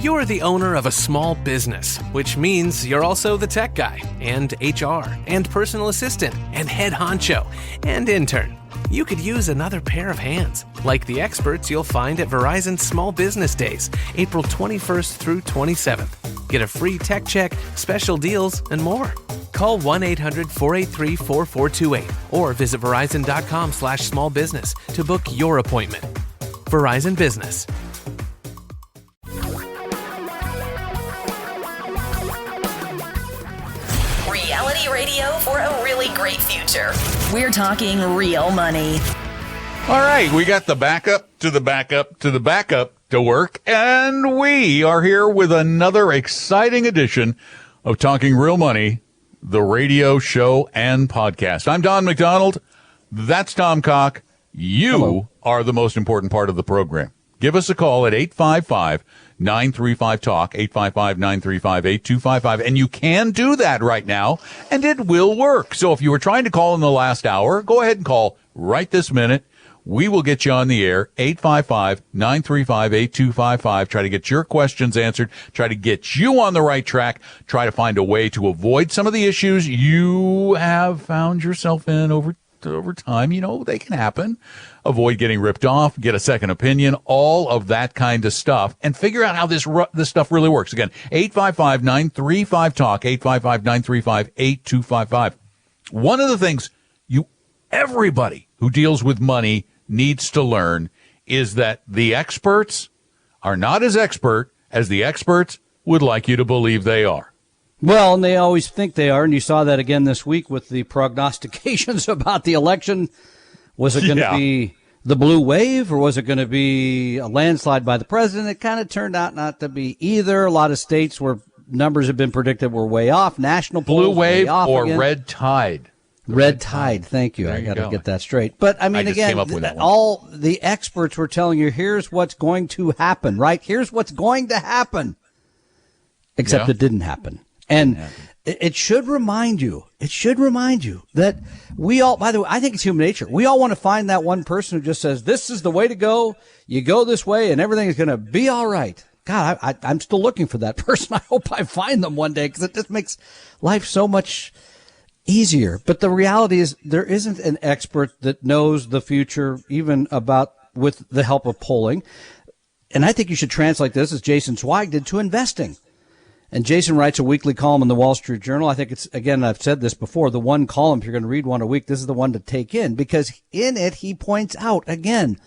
You're the owner of a small business, which means you're also the tech guy, and HR, and personal assistant, and head honcho, and intern. You could use another pair of hands, like the experts you'll find at Verizon Small Business Days, April 21st through 27th. Get a free tech check, special deals, and more. Call 1-800-483-4428 or visit Verizon.com/smallbusiness to book your appointment. Verizon Business. Reality radio for a really great future. We're talking real money. All right, we got the backup to the backup to the backup to work, and we are here with another exciting edition of Talking Real Money, the radio show and podcast. I'm Don McDonald. That's Tom Cock. You are the most important part of the program. Give us a call at 855-935-TALK, 855-935-8255, and you can do that right now, and it will work. So if you were trying to call in the last hour, go ahead and call right this minute. We will get you on the air, 855-935-8255. Try to get your questions answered. Try to get you on the right track. Try to find a way to avoid some of the issues you have found yourself in over time. You know, they can happen. Avoid getting ripped off, get a second opinion, all of that kind of stuff, and figure out how this stuff really works. Again, 855-935-TALK, 855-935-8255. One of the things everybody who deals with money needs to learn is that the experts are not as expert as the experts would like you to believe they are. Well, and they always think they are, and you saw that again this week with the prognostications about the election. Was it going to be the blue wave, or was it going to be a landslide by the president? It kind of turned out not to be either. A lot of states where numbers have been predicted were way off. National polls, blue wave way off or again. red tide. Red tide. Thank you. I got to get that straight. But I mean, again, all the experts were telling you, here's what's going to happen, right? Here's what's going to happen. Except it didn't happen. And it should remind you that we all, by the way, I think it's human nature. We all want to find that one person who just says, this is the way to go. You go this way and everything is going to be all right. God, I'm still looking for that person. I hope I find them one day because it just makes life so much easier. But the reality is there isn't an expert that knows the future, even with the help of polling. And I think you should translate this, as Jason Zweig did, to investing. And Jason writes a weekly column in the Wall Street Journal. I think it's, again, I've said this before, the one column, if you're going to read one a week, this is the one to take in, because in it, he points out, again,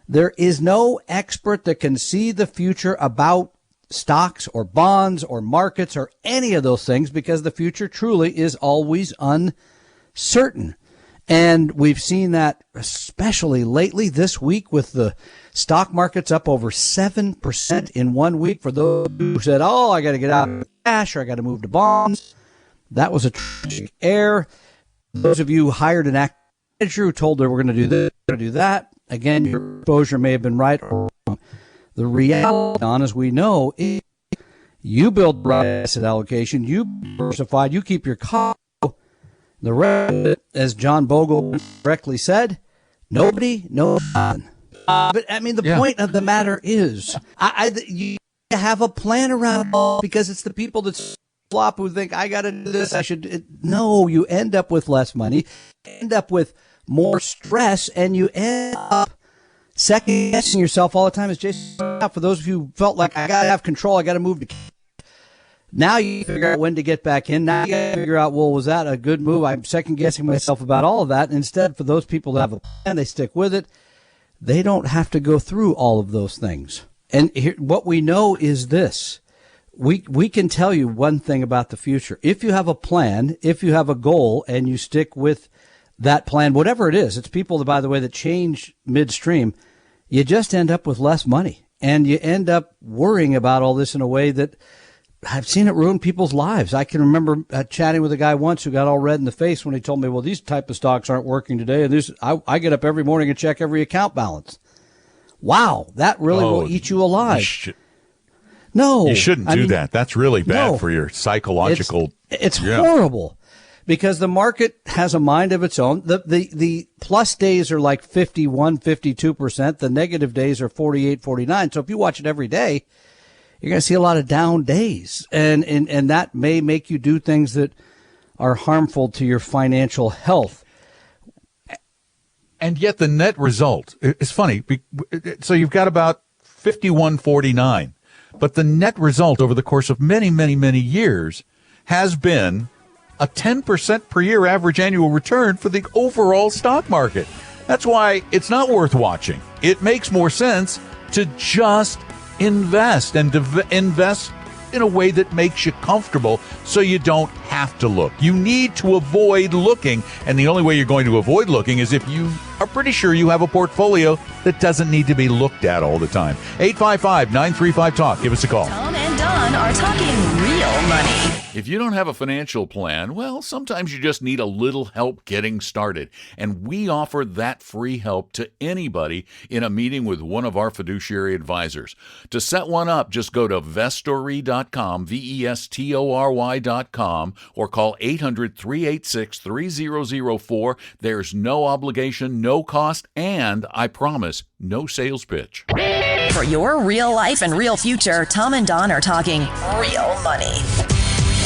there is no expert that can see the future about stocks or bonds or markets or any of those things, because the future truly is always uncertain. And we've seen that especially lately this week with the stock markets up over 7% in 1 week. For those who said, I got to get out of cash or I got to move to bonds, that was a tragic error. Those of you who hired an active manager who told her we're going to do this, we're going to do that, again, your exposure may have been right or wrong. The reality, as we know, is you build right asset allocation, you diversified, you keep your costs. The rest of it, as John Bogle correctly said, nobody knows nothing. But I mean, the point of the matter is, you have a plan around it all, because it's the people that flop who think I got to do this. No, you end up with less money, end up with more stress, and you end up second guessing yourself all the time. As Jason pointed out, for those of you who felt like I got to have control, I got to move to. Now you figure out when to get back in. Now you got to figure out, well, was that a good move? I'm second guessing myself about all of that. Instead, for those people that have a plan, they stick with it. They don't have to go through all of those things. And here, what we know is this. We can tell you one thing about the future. If you have a plan, if you have a goal, and you stick with that plan, whatever it is, it's people that, by the way, that change midstream, you just end up with less money. And you end up worrying about all this in a way that I've seen it ruin people's lives. I can remember chatting with a guy once who got all red in the face when he told me, well, these type of stocks aren't working today. And I get up every morning and check every account balance. Wow, that really will eat you alive. No. You shouldn't do that. That's really bad for your psychological. It's horrible, because the market has a mind of its own. The plus days are like 51, 52%. The negative days are 48, 49. So if you watch it every day, you're going to see a lot of down days. And that may make you do things that are harmful to your financial health. And yet the net result is funny. So you've got about 51.49, but the net result over the course of many, many, many years has been a 10% per year average annual return for the overall stock market. That's why it's not worth watching. It makes more sense to just invest and invest in a way that makes you comfortable so you don't have to look. You need to avoid looking, and the only way you're going to avoid looking is if you are pretty sure you have a portfolio that doesn't need to be looked at all the time. 855-935-TALK. Give us a call. Tom and Don are talking real money. If you don't have a financial plan, well, sometimes you just need a little help getting started. And we offer that free help to anybody in a meeting with one of our fiduciary advisors. To set one up, just go to vestory.com, vestory.com, or call 800-386-3004. There's no obligation, no cost, and I promise, no sales pitch. For your real life and real future, Tom and Don are talking real money.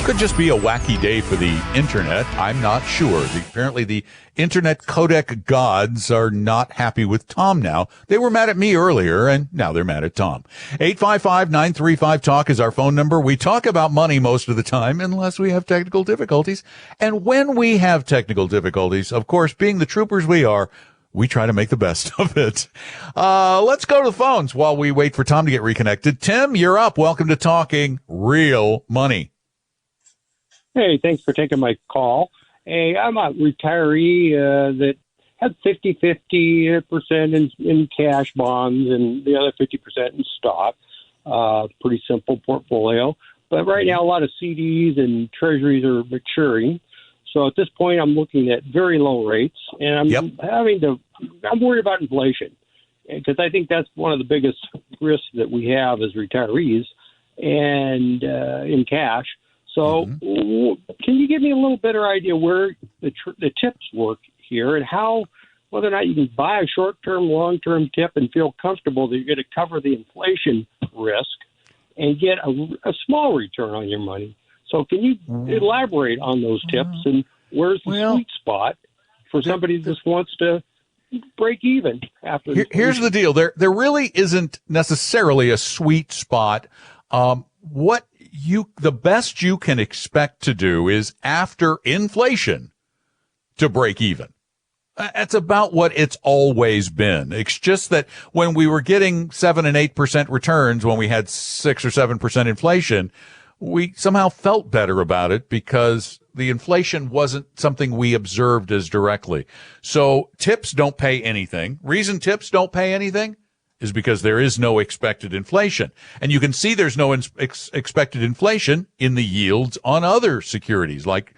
Could just be a wacky day for the internet. I'm not sure. Apparently the internet codec gods are not happy with Tom now. They were mad at me earlier, and now they're mad at Tom. 855-935-TALK is our phone number. We talk about money most of the time, unless we have technical difficulties. And when we have technical difficulties, of course, being the troopers we are, we try to make the best of it. Let's go to the phones while we wait for Tom to get reconnected. Tim, you're up. Welcome to Talking Real Money. Hey, thanks for taking my call. Hey, I'm a retiree that had 50% in cash bonds and the other 50% in stock. Pretty simple portfolio. But right now, a lot of CDs and treasuries are maturing. So at this point, I'm looking at very low rates, and I'm worried about inflation, because I think that's one of the biggest risks that we have as retirees and in cash. So can you give me a little better idea where the tips work here, and whether or not you can buy a short-term, long-term tip and feel comfortable that you're going to cover the inflation risk and get a small return on your money? So can you elaborate on those tips, and where's the sweet spot for somebody that just wants to break even after? Here's the deal. There really isn't necessarily a sweet spot. The best you can expect to do is after inflation to break even. That's about what it's always been. It's just that when we were getting 7 and 8% returns, when we had 6 or 7% inflation, we somehow felt better about it because the inflation wasn't something we observed as directly. So tips don't pay anything. Reason tips don't pay anything is because there is no expected inflation. And you can see there's no expected inflation in the yields on other securities like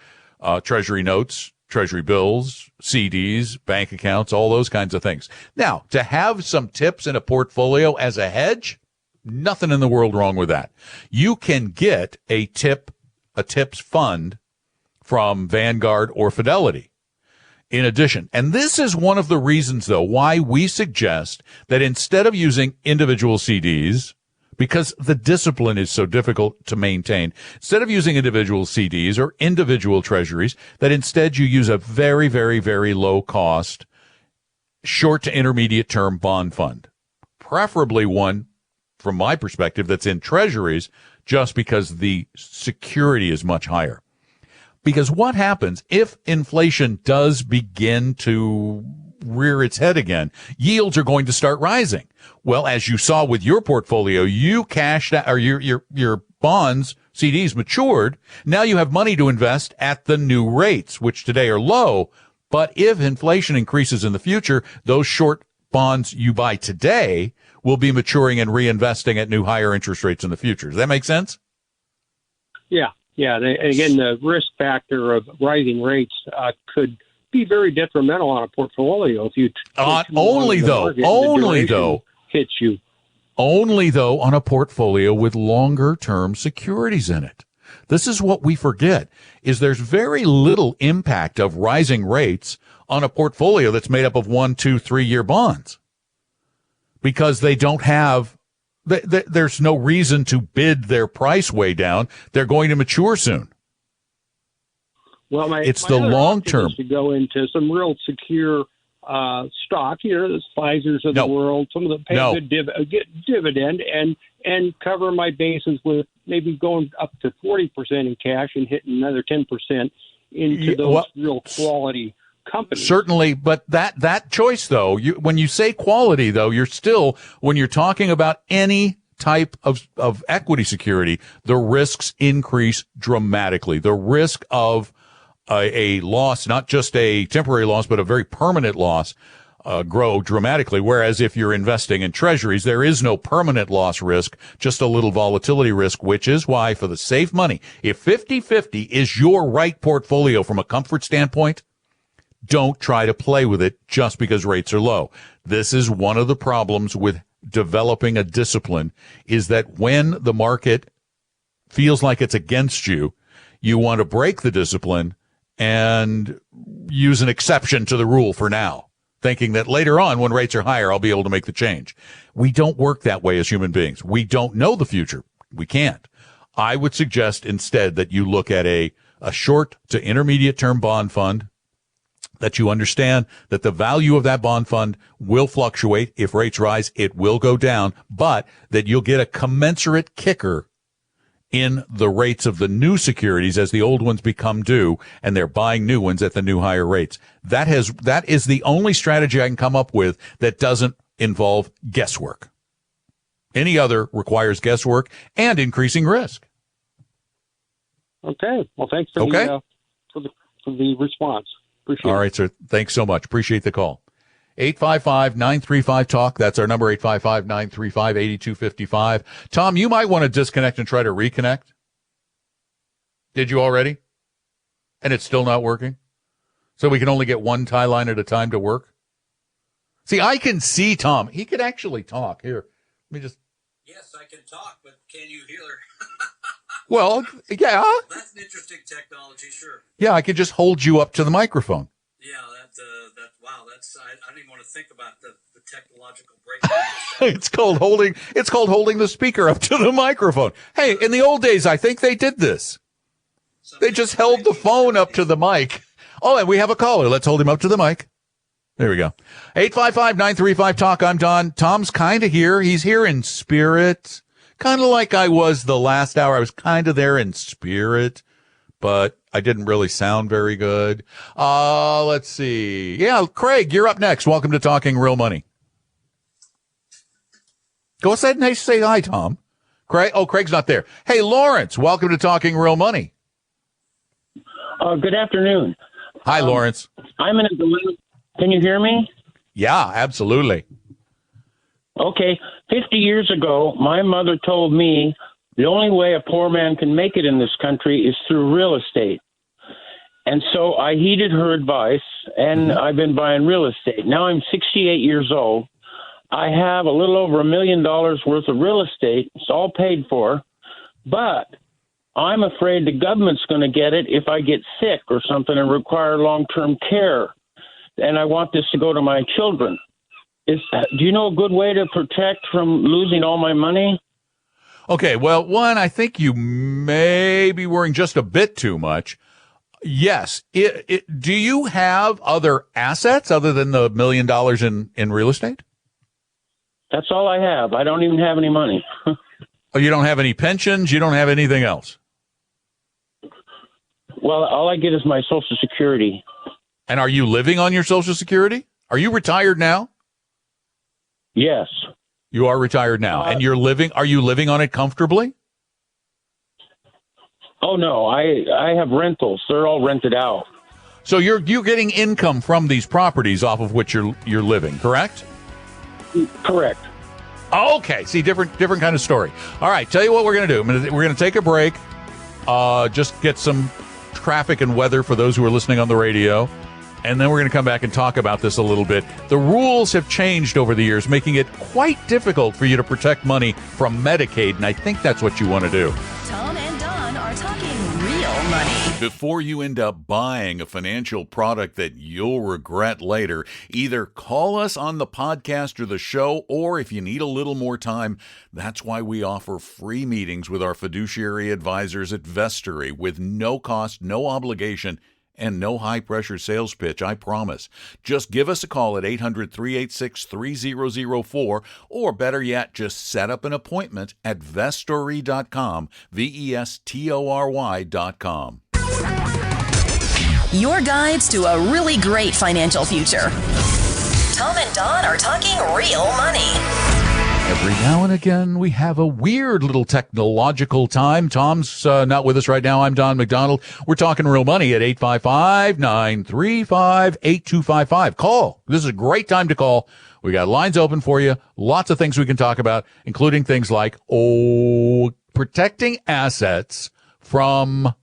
treasury notes, treasury bills, CDs, bank accounts, all those kinds of things. Now, to have some tips in a portfolio as a hedge, nothing in the world wrong with that. You can get a tips fund from Vanguard or Fidelity. In addition, and this is one of the reasons, though, why we suggest that instead of using individual CDs, because the discipline is so difficult to maintain, instead of using individual CDs or individual treasuries, that instead you use a very, very, very low cost, short to intermediate term bond fund, preferably one, from my perspective, that's in treasuries, just because the security is much higher. Because what happens if inflation does begin to rear its head again? Yields are going to start rising. Well, as you saw with your portfolio, you cashed out, or your bonds, CDs matured. Now you have money to invest at the new rates, which today are low. But if inflation increases in the future, those short bonds you buy today will be maturing and reinvesting at new higher interest rates in the future. Does that make sense? Yeah. Yeah, again, the risk factor of rising rates could be very detrimental on a portfolio if you only though hits you. Only though on a portfolio with longer term securities in it. This is what we forget, is there's very little impact of rising rates on a portfolio that's made up of 1, 2, 3 year bonds, because they don't have there's no reason to bid their price way down. They're going to mature soon. Well, it's the long term to go into some real secure stock. The Pfizer's of the world, some of them pay a good dividend, and cover my bases with maybe going up to 40% in cash and hitting another 10% into those real quality companies. Certainly, but that choice, though, when you say quality, though, you're still, when you're talking about any type of equity security, the risks increase dramatically. The risk of a loss, not just a temporary loss, but a very permanent loss, grow dramatically. Whereas if you're investing in treasuries, there is no permanent loss risk, just a little volatility risk, which is why for the safe money, if 50-50 is your right portfolio from a comfort standpoint, don't try to play with it just because rates are low. This is one of the problems with developing a discipline, is that when the market feels like it's against you, you want to break the discipline and use an exception to the rule for now, thinking that later on when rates are higher, I'll be able to make the change. We don't work that way as human beings. We don't know the future. We can't. I would suggest instead that you look at a short to intermediate term bond fund, that you understand that the value of that bond fund will fluctuate. If rates rise, it will go down, but that you'll get a commensurate kicker in the rates of the new securities as the old ones become due, and they're buying new ones at the new higher rates. That is the only strategy I can come up with that doesn't involve guesswork. Any other requires guesswork and increasing risk. Okay. Well, thanks for the response. Appreciate it. All right, sir. Thanks so much. Appreciate the call. 855-935-TALK. That's our number, 855-935-8255. Tom, you might want to disconnect and try to reconnect. Did you already? And it's still not working? So we can only get one tie line at a time to work? See, I can see Tom. He could actually talk. Here, let me just... Yes, I can talk, but can you hear? Well, yeah. That's an interesting technology, sure. Yeah, I could just hold you up to the microphone. Yeah, wow, I don't even want to think about the technological breakdown. It's called holding the speaker up to the microphone. Hey, in the old days, I think they did this. They just held the phone up to the mic. Oh, and we have a caller. Let's hold him up to the mic. There we go. 855-935-TALK. I'm Don. Tom's kind of here. He's here in spirit. Kind of like I was the last hour. I was kind of there in spirit, but I didn't really sound very good. Let's see. Yeah, Craig, you're up next. Welcome to Talking Real Money. Go ahead and say hi, Tom. Craig? Oh, Craig's not there. Hey, Lawrence, welcome to Talking Real Money. Good afternoon. Hi, Lawrence. I'm in a dilemma. Can you hear me? Yeah, absolutely. Okay. 50 years ago, my mother told me the only way a poor man can make it in this country is through real estate. And so I heeded her advice, and I've been buying real estate. Now I'm 68 years old. I have a little over $1 million worth of real estate. It's all paid for. But I'm afraid the government's going to get it if I get sick or something and require long-term care. And I want this to go to my children. Do you know a good way to protect from losing all my money? Okay, well, one, I think you may be worrying just a bit too much. Yes. Do you have other assets other than the $1 million in real estate? That's all I have. I don't even have any money. Oh, you don't have any pensions? You don't have anything else? Well, all I get is my Social Security. And are you living on your Social Security? Are you retired now? Yes. You are retired now, and are you living on it comfortably? Oh, no, I have rentals. They're all rented out. So you're getting income from these properties off of which you're living, correct? Correct. Okay. See, different kind of story. All right. Tell you what we're going to do. We're going to take a break, just get some traffic and weather for those who are listening on the radio. And then we're going to come back and talk about this a little bit. The rules have changed over the years, making it quite difficult for you to protect money from Medicaid, and I think that's what you want to do. Tom and Don are talking real money. Before you end up buying a financial product that you'll regret later, either call us on the podcast or the show, or if you need a little more time, that's why we offer free meetings with our fiduciary advisors at Vestory with no cost, no obligation, and no high-pressure sales pitch, I promise. Just give us a call at 800-386-3004, or better yet, just set up an appointment at vestory.com, VESTORY.com. Your guides to a really great financial future. Tom and Don are talking real money. Every now and again, we have a weird little technological time. Tom's not with us right now. I'm Don McDonald. We're talking real money at 855-935-8255. Call. This is a great time to call. We got lines open for you. Lots of things we can talk about, including things like, protecting assets from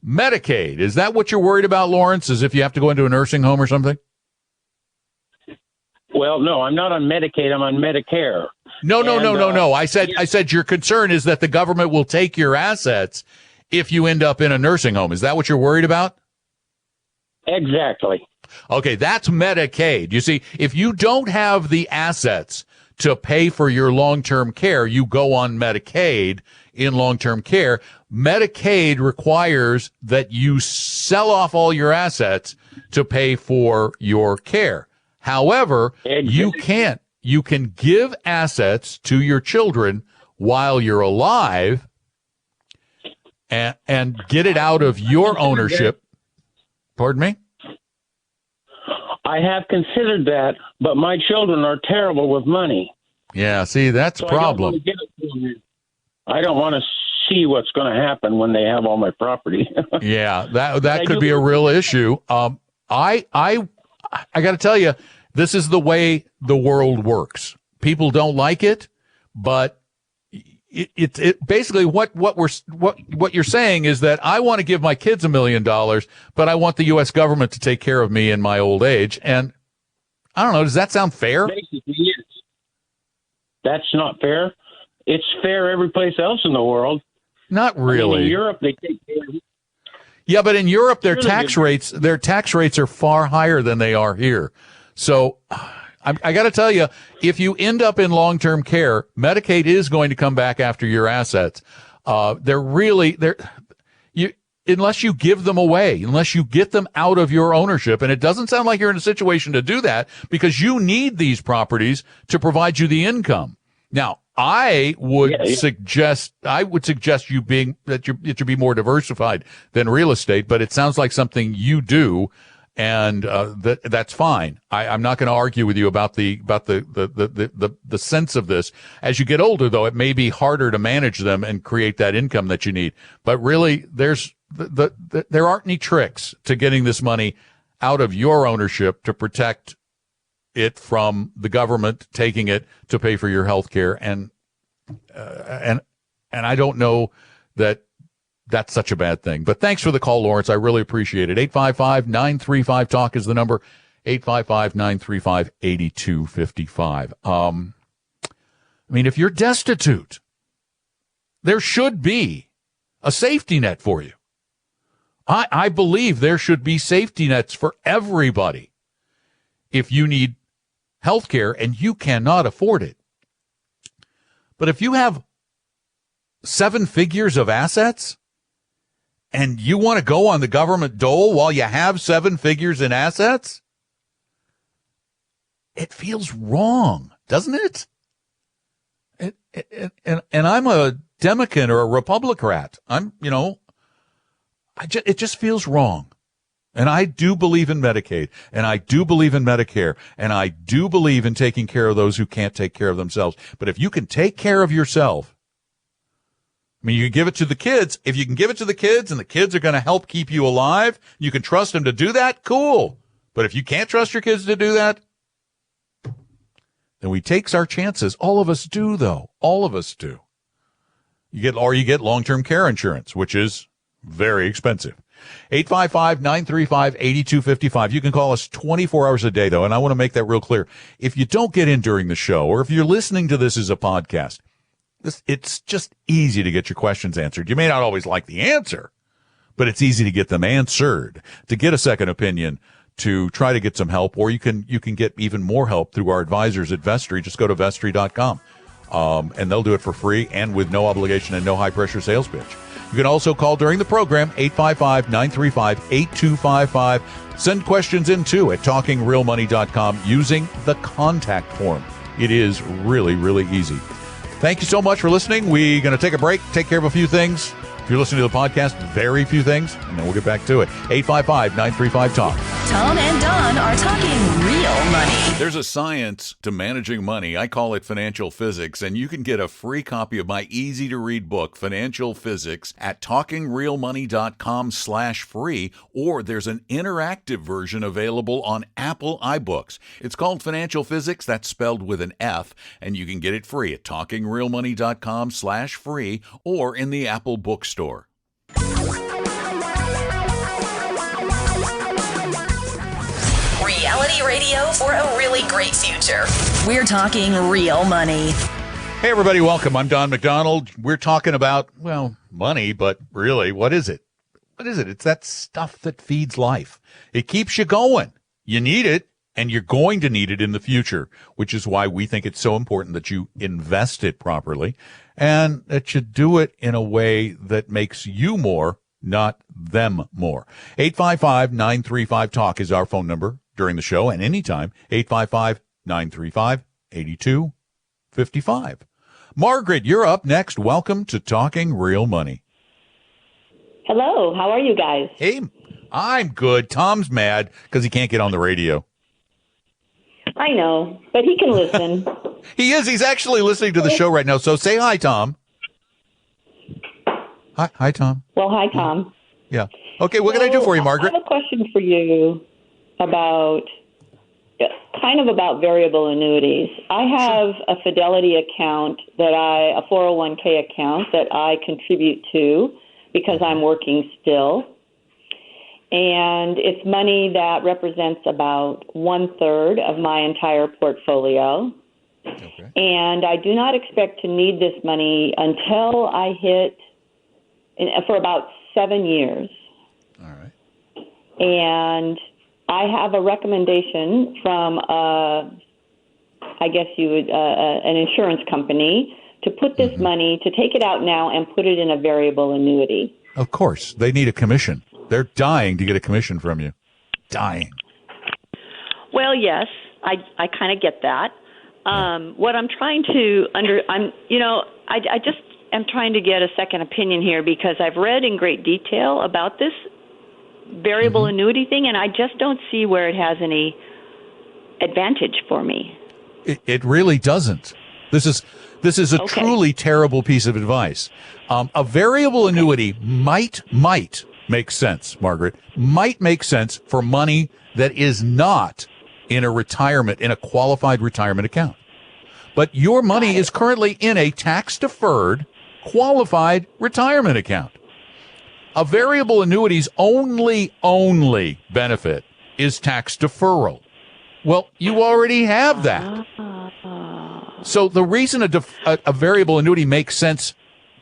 Medicaid. Is that what you're worried about, Lawrence? As if you have to go into a nursing home or something? Well, no, I'm not on Medicaid. I'm on Medicare. No. I said your concern is that the government will take your assets if you end up in a nursing home. Is that what you're worried about? Exactly. Okay, that's Medicaid. You see, if you don't have the assets to pay for your long-term care, you go on Medicaid in long-term care. Medicaid requires that you sell off all your assets to pay for your care. However, you can give assets to your children while you're alive and get it out of your ownership. Pardon me? I have considered that, but my children are terrible with money. Yeah, see, that's a problem. I don't want to see what's going to happen when they have all my property. Yeah, that could be a real issue. I got to tell you, this is the way the world works. People don't like it, but it basically what you're saying is that I want to give my kids $1 million, but I want the U.S. government to take care of me in my old age. And I don't know. Does that sound fair? Basically, yes. That's not fair. It's fair every place else in the world. Not really. I mean, in Europe, they take care of it. Yeah, but in Europe, their tax rates are far higher than they are here. So I got to tell you, if you end up in long-term care, Medicaid is going to come back after your assets. Unless you give them away, unless you get them out of your ownership. And it doesn't sound like you're in a situation to do that because you need these properties to provide you the income. Now, I would suggest you should be more diversified than real estate, but it sounds like something you do. And that's fine. I'm not going to argue with you about the sense of this. As you get older, though, it may be harder to manage them and create that income that you need. But really, there aren't any tricks to getting this money out of your ownership to protect it from the government taking it to pay for your health care. And I don't know that that's such a bad thing. But thanks for the call, Lawrence. I really appreciate it. 855-935-TALK is the number. 855-935-8255. I mean, if you're destitute, there should be a safety net for you. I believe there should be safety nets for everybody. If you need health care and you cannot afford it. But if you have 7 figures of assets, and you want to go on the government dole while you have 7 figures in assets? It feels wrong, doesn't it? And I'm a Democrat or a Republican. It just feels wrong. And I do believe in Medicaid, and I do believe in Medicare, and I do believe in taking care of those who can't take care of themselves. But if you can take care of yourself, I mean, you can give it to the kids. If you can give it to the kids and the kids are going to help keep you alive, you can trust them to do that, cool. But if you can't trust your kids to do that, then we take our chances. All of us do, though. All of us do. You get long-term care insurance, which is very expensive. 855-935-8255. You can call us 24 hours a day, though, and I want to make that real clear. If you don't get in during the show, or if you're listening to this as a podcast, it's just easy to get your questions answered. You may not always like the answer, but it's easy to get them answered. To get a second opinion, to try to get some help, or you can get even more help through our advisors at Vestry. Just go to Vestry.com, and they'll do it for free and with no obligation and no high-pressure sales pitch. You can also call during the program, 855-935-8255. Send questions in, too, at TalkingRealMoney.com using the contact form. It is really, really easy. Thank you so much for listening. We're going to take a break, take care of a few things. If you're listening to the podcast, very few things, and then we'll get back to it. 855-935-TALK. Tom and Don are talking real money. There's a science to managing money. I call it financial physics, and you can get a free copy of my easy-to-read book, Financial Physics, at TalkingRealMoney.com/free, or there's an interactive version available on Apple iBooks. It's called Financial Physics. That's spelled with an F, and you can get it free at TalkingRealMoney.com/free or in the Apple bookstore. Reality radio for a really great future. We're talking real money. Hey, everybody, welcome. I'm Don McDonald. We're talking about, well, money, but really, what is it? What is it? It's that stuff that feeds life. It keeps you going. You need it, and you're going to need it in the future, which is why we think it's so important that you invest it properly and that you do it in a way that makes you more, not them more. 855-935-TALK is our phone number during the show, and anytime, 855-935-8255. Margaret, you're up next. Welcome to Talking Real Money. Hello, how are you guys? Hey, I'm good. Tom's mad because he can't get on the radio. I know, but he can listen. He is. He's actually listening to the show right now. So say hi, Tom. Hi, Tom. Well, hi, Tom. Yeah. Okay, what can I do for you, Margaret? I have a question for you about variable annuities. I have a Fidelity account a 401k account that I contribute to because I'm working still. And it's money that represents about 1/3 of my entire portfolio. Okay. And I do not expect to need this money until I hit for about 7 years. All right. And I have a recommendation from, an insurance company to put this money, to take it out now and put it in a variable annuity. Of course. They need a commission. They're dying to get a commission from you. Dying. Well, yes, I kind of get that. What I'm trying to I'm trying to get a second opinion here because I've read in great detail about this variable annuity thing, and I just don't see where it has any advantage for me. It really doesn't. This is a truly terrible piece of advice. A variable annuity might make sense, Margaret, might make sense for money that is not in a qualified retirement account. But your money is currently in a tax-deferred, qualified retirement account. A variable annuity's only benefit is tax deferral. Well, you already have that. So the reason a variable annuity makes sense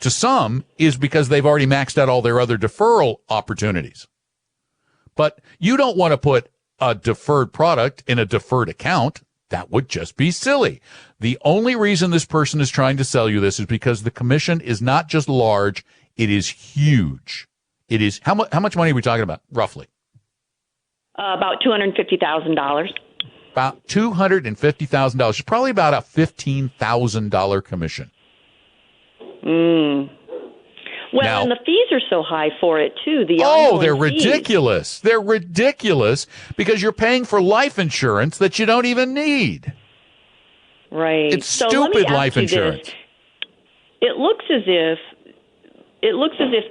to some is because they've already maxed out all their other deferral opportunities. But you don't want to put a deferred product in a deferred account. That would just be silly. The only reason this person is trying to sell you this is because the commission is not just large, it is huge. It is, how much money are we talking about, roughly? About $250,000. About $250,000. It's probably about a $15,000 commission. Well, now, and the fees are so high for it, too. They're ridiculous. They're ridiculous because you're paying for life insurance that you don't even need. Right. It's stupid life insurance. It looks as if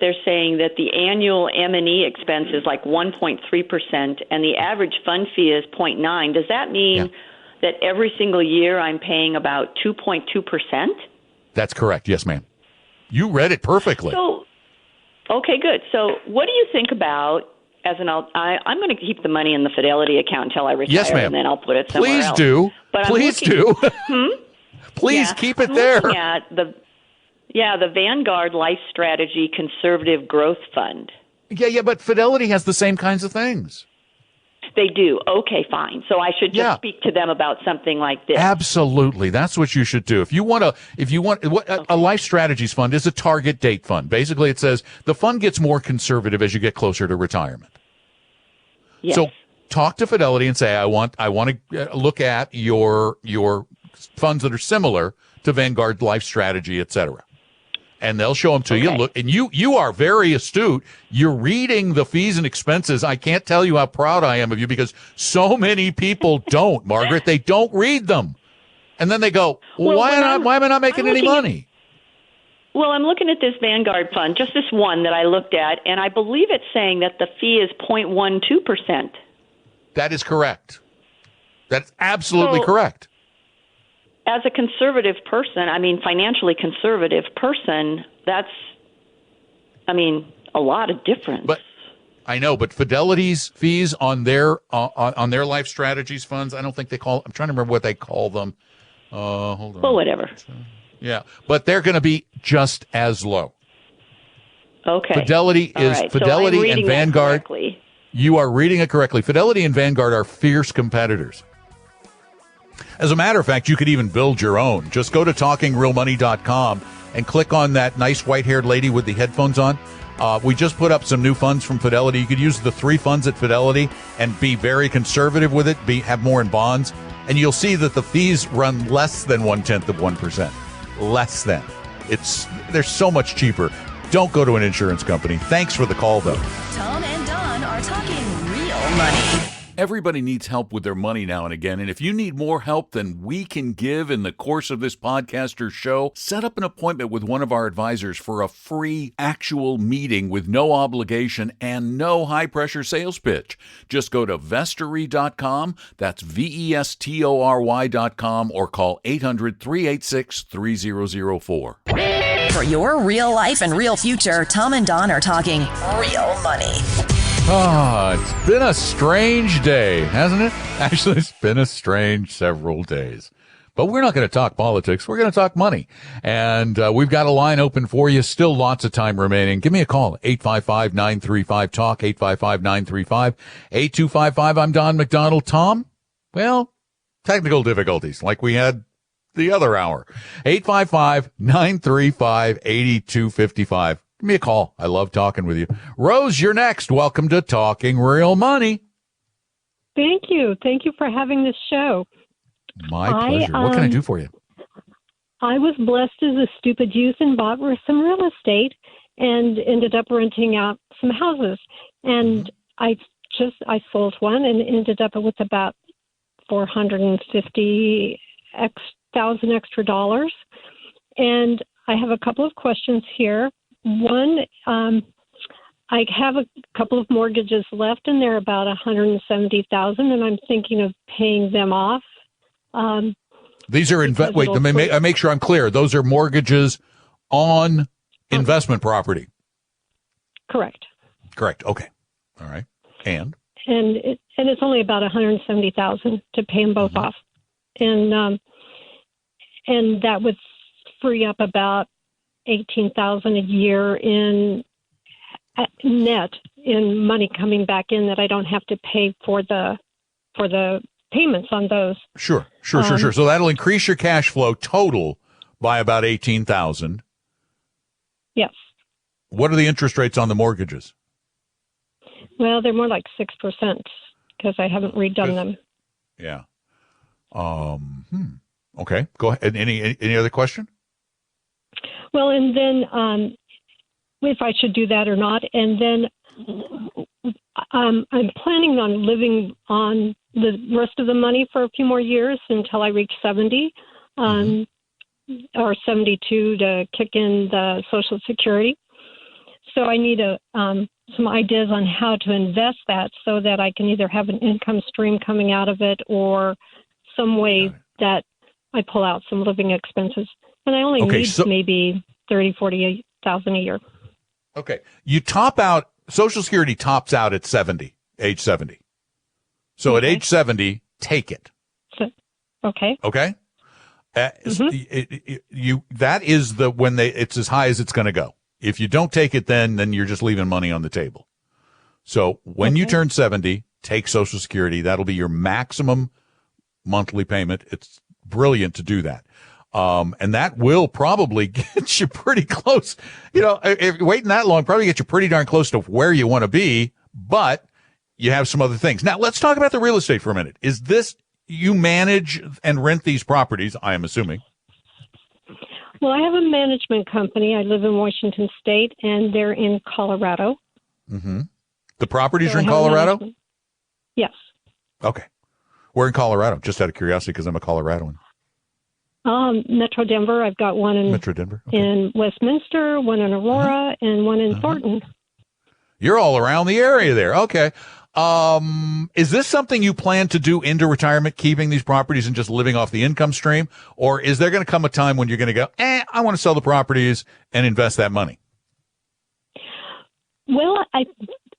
they're saying that the annual M&E expense is like 1.3% and the average fund fee is 0.9%. Does that mean that every single year I'm paying about 2.2%? That's correct. Yes, ma'am. You read it perfectly. So, okay, good. So what do you think about, I'm going to keep the money in the Fidelity account until I retire, yes, ma'am. And then I'll put it somewhere else. Please do. Please keep it there. Looking at the Vanguard Life Strategy Conservative Growth Fund. Yeah, but Fidelity has the same kinds of things. They do. Okay, fine. So I should just speak to them about something like this. Absolutely. That's what you should do. If you want a life strategies fund is a target date fund. Basically, it says the fund gets more conservative as you get closer to retirement. Yes. So talk to Fidelity and say, I want to look at your funds that are similar to Vanguard Life Strategy, et cetera. And they'll show them to you. Look, and you are very astute. You're reading the fees and expenses. I can't tell you how proud I am of you because so many people don't, Margaret. They don't read them. And then they go, why am I not making any money? Well, I'm looking at this Vanguard fund, just this one that I looked at, and I believe it's saying that the fee is 0.12%. That is correct. That's absolutely correct. As a conservative person, financially conservative person, that's, a lot of difference. But I know, but Fidelity's fees on their life strategies funds, I don't think they call. I'm trying to remember what they call them. Hold on. Well, whatever. Yeah, but they're going to be just as low. Okay. Fidelity and Vanguard. You are reading it correctly. Fidelity and Vanguard are fierce competitors. As a matter of fact, you could even build your own. Just go to talkingrealmoney.com and click on that nice white-haired lady with the headphones on. We just put up some new funds from Fidelity. You could use the 3 funds at Fidelity and be very conservative with it, have more in bonds, and you'll see that the fees run less than 0.1%. Less than. They're so much cheaper. Don't go to an insurance company. Thanks for the call, though. Tom and Don are talking real money. Everybody needs help with their money now and again, and if you need more help than we can give in the course of this podcast or show, set up an appointment with one of our advisors for a free actual meeting with no obligation and no high-pressure sales pitch. Just go to vestory.com, that's VESTORY.com, or call 800-386-3004. For your real life and real future, Tom and Don are talking real money. It's been a strange day, hasn't it? Actually, it's been a strange several days. But we're not going to talk politics. We're going to talk money. And we've got a line open for you. Still lots of time remaining. Give me a call, 855-935-TALK, 855-935-8255. I'm Don McDonald. Tom? Well, technical difficulties like we had the other hour. 855-935-8255. Give me a call. I love talking with you. Rose, you're next. Welcome to Talking Real Money. Thank you. Thank you for having this show. My pleasure. What can I do for you? I was blessed as a stupid youth and bought some real estate and ended up renting out some houses. And I sold one and ended up with about $450,000 extra dollars. And I have a couple of questions here. One, I have a couple of mortgages left, and they're about $170,000, and I'm thinking of paying them off. These are wait. I make sure I'm clear. Those are mortgages on investment property. Correct. Okay. All right. And it's only about $170,000 to pay them both off, and that would free up about $18,000 a year in net in money coming back in that I don't have to pay for the payments on those. Sure. So that'll increase your cash flow total by about $18,000. Yes. What are the interest rates on the mortgages? Well, they're more like 6% because I haven't redone them. Yeah. Okay. Go ahead. Any other question? Well, and then if I should do that or not, and then I'm planning on living on the rest of the money for a few more years until I reach 70 or 72 to kick in the Social Security. So I need some ideas on how to invest that so that I can either have an income stream coming out of it or some way that I pull out some living expenses. And I only need maybe $30,000, $40,000 a year. Okay. You top out, Social Security tops out at age 70. So at age 70, take it. Okay. Okay? That is it's as high as it's going to go. If you don't take it then you're just leaving money on the table. So when you turn 70, take Social Security. That'll be your maximum monthly payment. It's brilliant to do that. And that will probably get you pretty close. If you're waiting that long, probably get you pretty darn close to where you want to be, but you have some other things. Now, let's talk about the real estate for a minute. Is this, you manage and rent these properties, I am assuming? Well, I have a management company. I live in Washington State, and they're in Colorado. Mm-hmm. The properties are in Colorado? Yes. Okay. Where in Colorado? Just out of curiosity, because I'm a Coloradoan. Metro Denver. I've got one in Metro Denver. Okay. In Westminster, one in Aurora, and one in Thornton. You're all around the area there. Okay. Is this something you plan to do into retirement, keeping these properties and just living off the income stream? Or is there going to come a time when you're going to go, I want to sell the properties and invest that money? Well,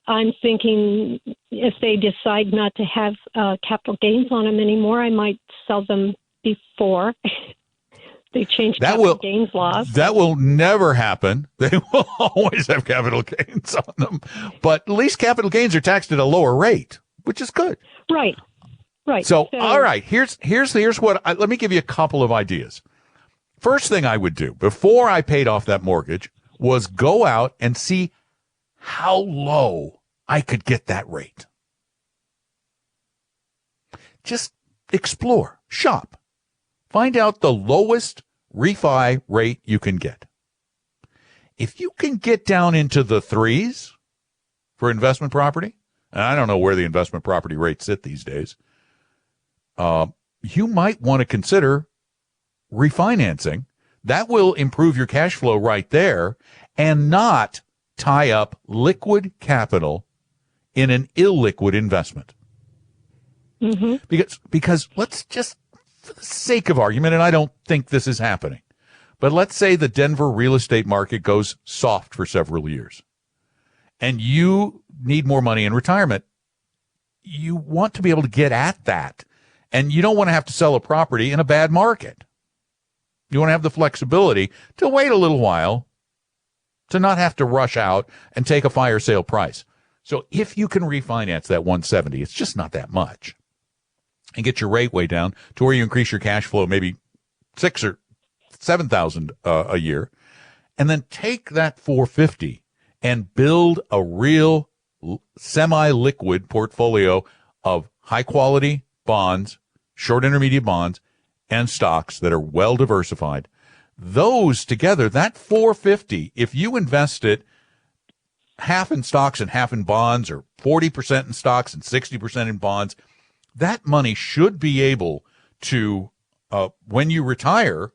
I'm thinking if they decide not to have capital gains on them anymore, I might sell them before they change capital gains laws. That will never happen. They will always have capital gains on them. But at least capital gains are taxed at a lower rate, which is good. Right. So all right, here's what, let me give you a couple of ideas. First thing I would do before I paid off that mortgage was go out and see how low I could get that rate. Just explore, shop. Find out the lowest refi rate you can get. If you can get down into the 3s for investment property, and I don't know where the investment property rates sit these days, you might want to consider refinancing. That will improve your cash flow right there and not tie up liquid capital in an illiquid investment. Mm-hmm. Because let's just, for the sake of argument, and I don't think this is happening, but let's say the Denver real estate market goes soft for several years and you need more money in retirement. You want to be able to get at that, and you don't want to have to sell a property in a bad market. You want to have the flexibility to wait a little while, to not have to rush out and take a fire sale price. So if you can refinance that 170, it's just not that much, and get your rate way down to where you increase your cash flow maybe $6,000 or $7,000 a year, and then take that 450 and build a real semi-liquid portfolio of high-quality bonds, short intermediate bonds, and stocks that are well diversified. Those together, that 450, if you invest it half in stocks and half in bonds, or 40% in stocks and 60% in bonds, that money should be able to, when you retire,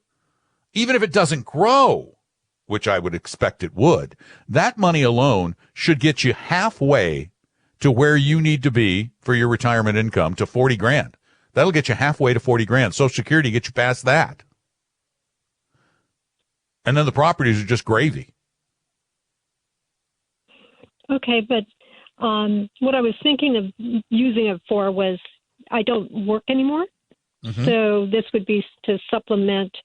even if it doesn't grow, which I would expect it would, that money alone should get you halfway to where you need to be for your retirement income, to 40 grand. That'll get you halfway to 40 grand. Social Security gets you past that. And then the properties are just gravy. Okay, but what I was thinking of using it for was I don't work anymore. Mm-hmm. So this would be to supplement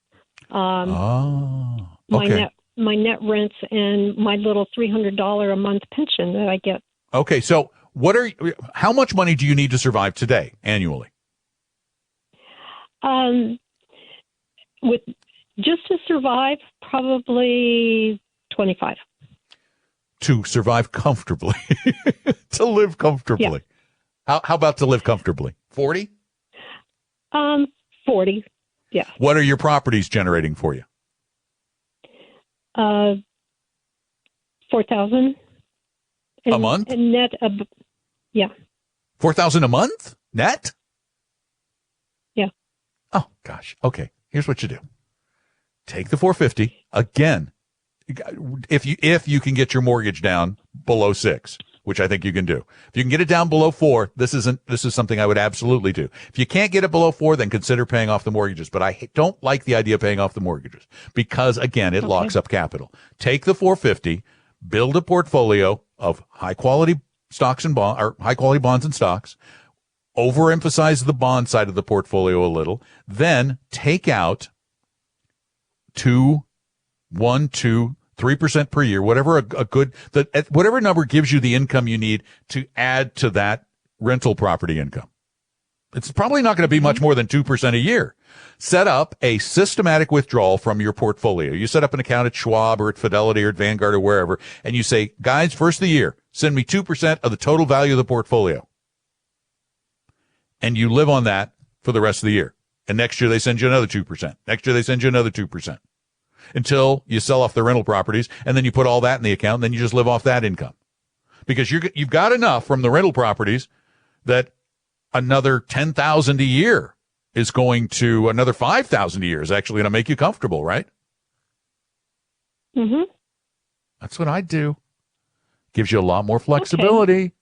my net rents and my little $300 a month pension that I get. Okay, so how much money do you need to survive today annually? With just to survive, probably 25. To survive comfortably, to live comfortably. Yeah. How about to live comfortably? 40? 40. Yeah. What are your properties generating for you? 4,000 a month. And net, yeah. 4,000 a month net? Yeah. Oh gosh. Okay. Here's what you do. Take the 450 again. If you can get your mortgage down below 6, which I think you can do. If you can get it down below 4, this is something I would absolutely do. If you can't get it below 4, then consider paying off the mortgages. But I don't like the idea of paying off the mortgages because, again, it locks up capital. Take the 450, build a portfolio of high quality stocks and bonds, or high quality bonds and stocks. Overemphasize the bond side of the portfolio a little. Then take out 2 3% per year, whatever whatever number gives you the income you need to add to that rental property income. It's probably not going to be much more than 2% a year. Set up a systematic withdrawal from your portfolio. You set up an account at Schwab or at Fidelity or at Vanguard or wherever, and you say, guys, first of the year, send me 2% of the total value of the portfolio. And you live on that for the rest of the year. And next year they send you another 2%. Next year they send you another 2%. Until you sell off the rental properties, and then you put all that in the account, and then you just live off that income. Because you've got enough from the rental properties that another $10,000 a year is going to, another $5,000 a year is actually going to make you comfortable, right? Mm-hmm. That's what I do. Gives you a lot more flexibility.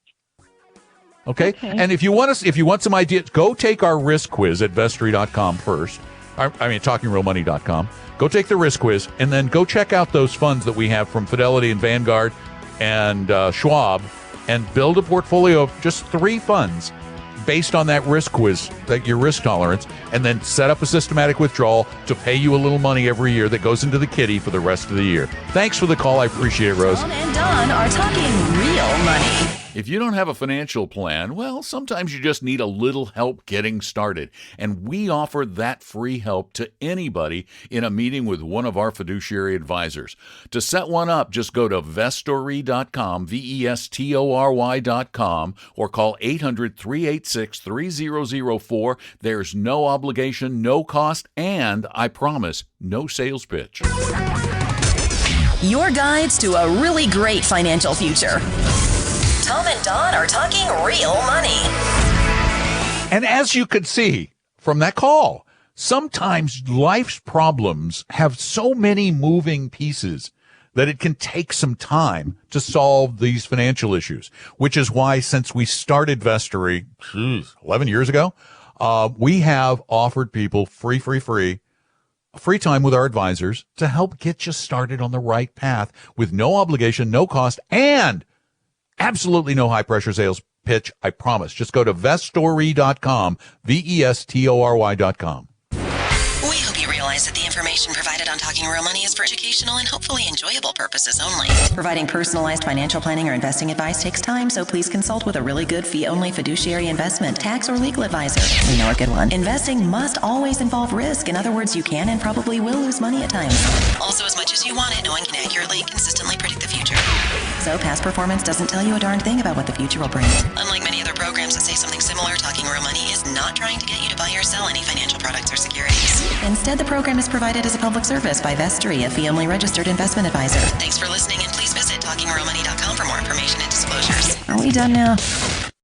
Okay. And if you want some ideas, go take our risk quiz at Vestory.com first. TalkingRealMoney.com. Go take the risk quiz, and then go check out those funds that we have from Fidelity and Vanguard and Schwab, and build a portfolio of just 3 funds based on that risk quiz, your risk tolerance, and then set up a systematic withdrawal to pay you a little money every year that goes into the kitty for the rest of the year. Thanks for the call. I appreciate it, Rose. Tom and Don are talking real money. If you don't have a financial plan, well, sometimes you just need a little help getting started. And we offer that free help to anybody in a meeting with one of our fiduciary advisors. To set one up, just go to Vestory.com, Vestory.com, or call 800-386-3004. There's no obligation, no cost, and I promise, no sales pitch. Your guides to a really great financial future. Tom and Don are talking real money. And as you could see from that call, sometimes life's problems have so many moving pieces that it can take some time to solve these financial issues, which is why since we started Vestory 11 years ago, we have offered people free time with our advisors to help get you started on the right path with no obligation, no cost, and absolutely no high-pressure sales pitch, I promise. Just go to Vestory.com, Vestory.com. We hope you realize that the information provided on Talking Real Money is for educational and hopefully enjoyable purposes only. Providing personalized financial planning or investing advice takes time, so please consult with a really good fee-only fiduciary investment, tax, or legal advisor. We know a good one. Investing must always involve risk. In other words, you can and probably will lose money at times. Also, as much as you want it, no one can accurately, consistently predict the future. So past performance doesn't tell you a darn thing about what the future will bring. Unlike many other programs that say something similar, Talking Real Money is not trying to get you to buy or sell any financial products or securities. Instead, the program is provided as a public service by Vestory, a fee-only registered investment advisor. Thanks for listening, and please visit TalkingRealMoney.com for more information and disclosures. Are we done now?